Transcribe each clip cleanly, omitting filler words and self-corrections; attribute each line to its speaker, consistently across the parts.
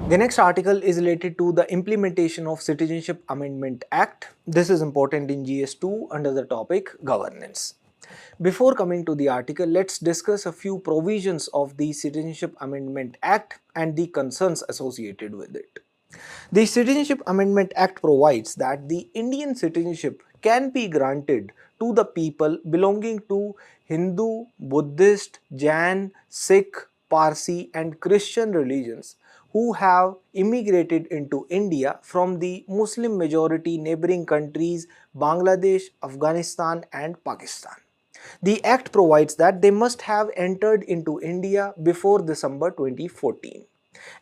Speaker 1: The next article is related to the implementation of Citizenship Amendment Act. This is important in GS2 under the topic governance. Before coming to the article, let's discuss a few provisions of the Citizenship Amendment Act and the concerns associated with it. The Citizenship Amendment Act provides that the Indian citizenship can be granted to the people belonging to Hindu, Buddhist, Jain, Sikh, Parsi and Christian religions who have immigrated into India from the Muslim majority neighboring countries Bangladesh, Afghanistan and Pakistan. The Act provides that they must have entered into India before December 2014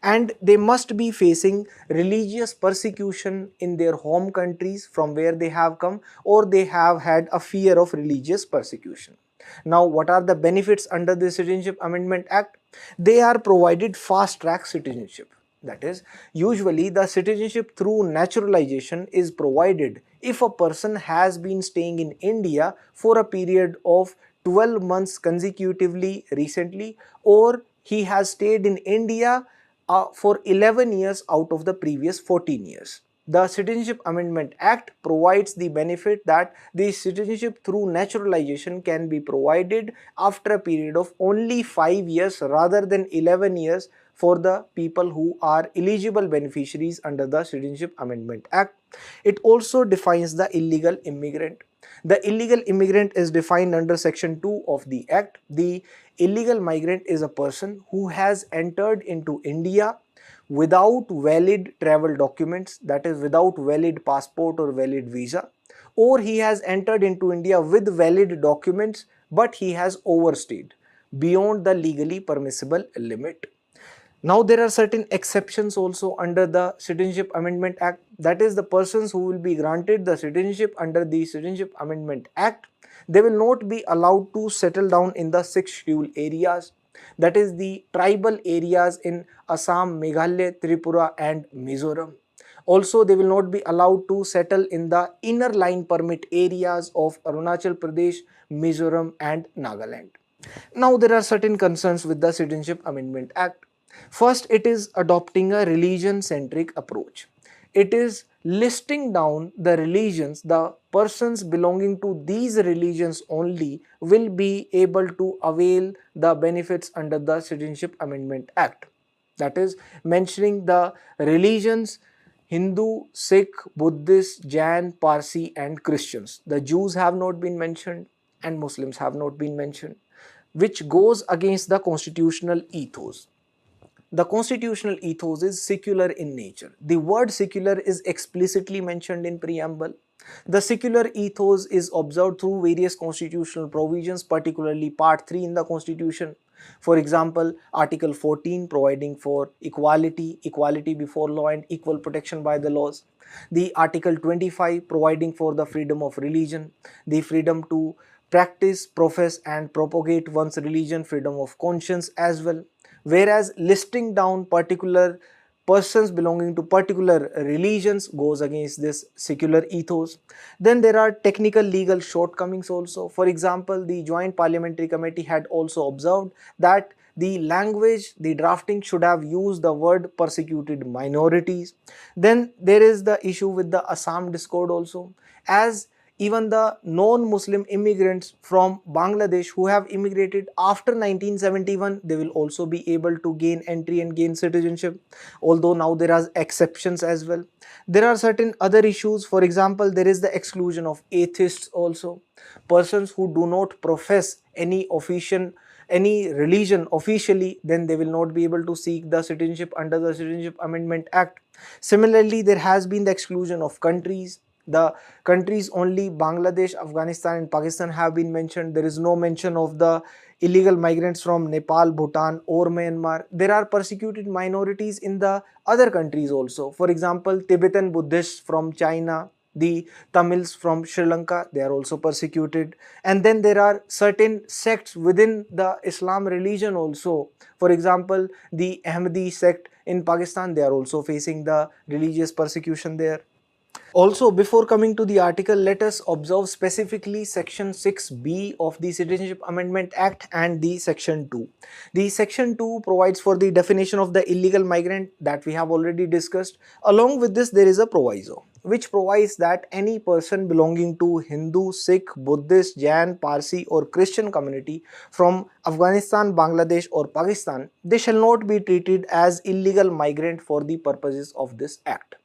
Speaker 1: and they must be facing religious persecution in their home countries from where they have come, or they have had a fear of religious persecution. Now, what are the benefits under the Citizenship Amendment Act? They are provided fast track citizenship. That is, usually the citizenship through naturalization is provided if a person has been staying in India for a period of 12 months consecutively recently, or he has stayed in India for 11 years out of the previous 14 years. The Citizenship Amendment Act provides the benefit that the citizenship through naturalization can be provided after a period of only 5 years rather than 11 years for the people who are eligible beneficiaries under the Citizenship Amendment Act. It also defines the illegal immigrant. The illegal immigrant is defined under Section 2 of the Act. The illegal migrant is a person who has entered into India without valid travel documents, that is without valid passport or valid visa, or he has entered into India with valid documents but he has overstayed beyond the legally permissible limit. Now there are certain exceptions also under the Citizenship Amendment Act, that is the persons who will be granted the citizenship under the Citizenship Amendment Act, they will not be allowed to settle down in the 6 scheduled areas, that is the tribal areas in Assam, Meghalaya, Tripura and Mizoram. Also, they will not be allowed to settle in the inner line permit areas of Arunachal Pradesh, Mizoram and Nagaland. Now there are certain concerns with the Citizenship Amendment Act. First, it is adopting a religion-centric approach. It is listing down the religions, the persons belonging to these religions only will be able to avail the benefits under the Citizenship Amendment Act. That is mentioning the religions Hindu, Sikh, Buddhist, Jain, Parsi and Christians. The Jews have not been mentioned and Muslims have not been mentioned, which goes against the constitutional ethos. The constitutional ethos is secular in nature. The word secular is explicitly mentioned in preamble. The secular ethos is observed through various constitutional provisions, particularly Part 3 in the Constitution. For example, Article 14 providing for equality, equality before law and equal protection by the laws. The Article 25 providing for the freedom of religion, the freedom to practice, profess and propagate one's religion, freedom of conscience as well. Whereas listing down particular persons belonging to particular religions goes against this secular ethos. Then there are technical legal shortcomings also. For example, the Joint Parliamentary Committee had also observed that the language, the drafting should have used the word persecuted minorities. Then there is the issue with the Assam Discord also, as even the non-Muslim immigrants from Bangladesh who have immigrated after 1971, they will also be able to gain entry and gain citizenship, although now there are exceptions as well. There are certain other issues. For example, there is the exclusion of atheists also, persons who do not profess any religion officially, then they will not be able to seek the citizenship under the Citizenship Amendment Act. Similarly, there has been the exclusion of countries. The countries only Bangladesh, Afghanistan and Pakistan have been mentioned. There is no mention of the illegal migrants from Nepal, Bhutan or Myanmar. There are persecuted minorities in the other countries also. For example, Tibetan Buddhists from China, the Tamils from Sri Lanka, they are also persecuted. And then there are certain sects within the Islam religion also. For example, the Ahmadi sect in Pakistan, they are also facing the religious persecution there. Also, before coming to the article, let us observe specifically Section 6B of the Citizenship Amendment Act and the Section 2. The Section 2 provides for the definition of the illegal migrant that we have already discussed. Along with this, there is a proviso which provides that any person belonging to Hindu, Sikh, Buddhist, Jain, Parsi or Christian community from Afghanistan, Bangladesh or Pakistan, they shall not be treated as illegal migrant for the purposes of this act.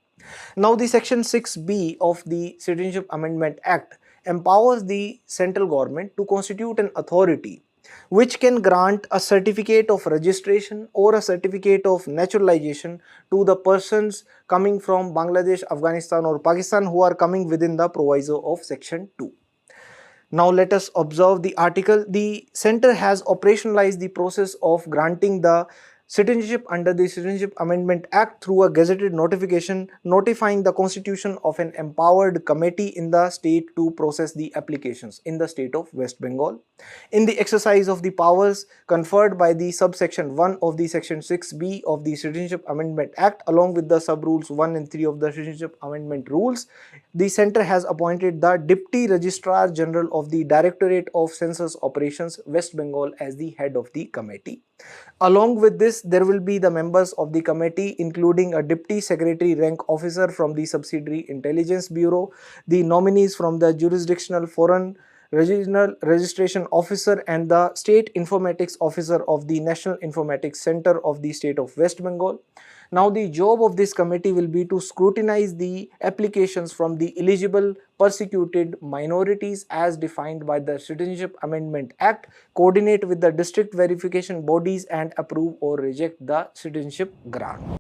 Speaker 1: Now, the Section 6B of the Citizenship Amendment Act empowers the central government to constitute an authority which can grant a certificate of registration or a certificate of naturalization to the persons coming from Bangladesh, Afghanistan or Pakistan who are coming within the proviso of Section 2. Now let us observe the article. The center has operationalized the process of granting the citizenship under the Citizenship Amendment Act through a gazetted notification notifying the constitution of an empowered committee in the state to process the applications in the state of West Bengal. In the exercise of the powers conferred by the subsection 1 of the Section 6B of the Citizenship Amendment Act along with the sub-rules 1 and 3 of the Citizenship Amendment Rules, the center has appointed the Deputy Registrar General of the Directorate of Census Operations, West Bengal as the head of the committee. Along with this, there will be the members of the committee including a Deputy Secretary rank officer from the Subsidiary Intelligence Bureau, the nominees from the Jurisdictional Foreign Regional Registration Officer and the State Informatics Officer of the National Informatics Center of the state of West Bengal. Now, the job of this committee will be to scrutinize the applications from the eligible persecuted minorities as defined by the Citizenship Amendment Act, coordinate with the district verification bodies and approve or reject the citizenship grant.